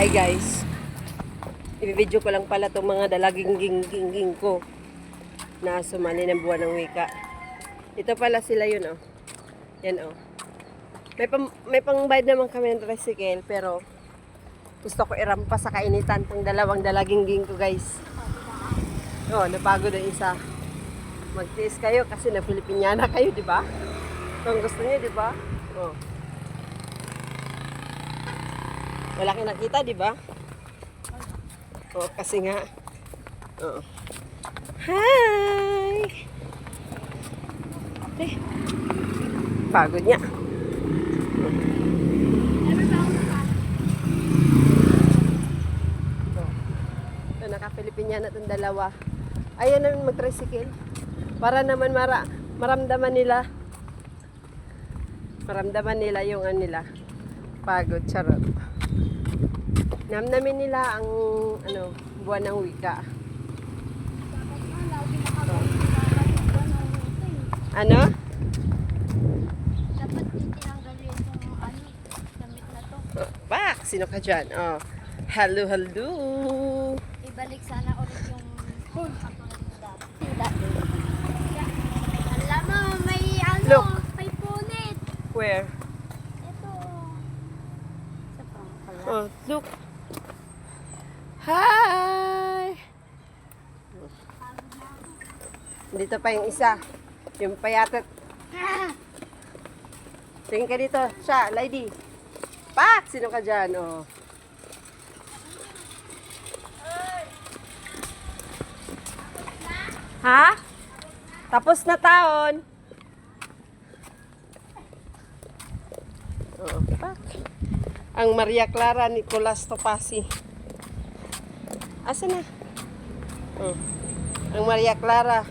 Hi guys, i-video ko lang pala itong mga dalaging ging ko na sumali ng buwan ng wika. Ito pala sila yun oh. Yan oh. May pangbayad naman kami ng tricycle pero gusto ko irampa sa kainitan tong dalawang dalaging ging ko guys. Oh, napagod ang isa. Magtiis kayo kasi na Filipiniana kayo, di ba? Kung gusto niyo, di ba? Oh. Wala kang nakita, di ba? Oh, kasi nga. Oh. Hi! Eh, pagod niya. Oh. Naka-Filipiniana itong dalawa. Ayan naman mag-tricycle. Para naman maramdaman nila. Maramdaman nila yung nila. Pagod, charot. Namnamin nila ang buwan ng wika. Oh. Ano? Dapat tinanggal yung damit na to. Bak! Sino ka dyan? Oh. Hello, hello! Ibalik sana ulit yung dati. Alam mo, may Look. may punit. Where? Ito. Sa pangkala. Oh, look. Hi! Dito pa yung isa. Yung payatot. Tingin ka dito. Siya, lady. Pak! Sino ka dyan? Oh. Ha? Tapos na taon. Oh, pak. Ang Maria Clara Nicolas Topasi. Asa na? Oh. Ang Maria Clara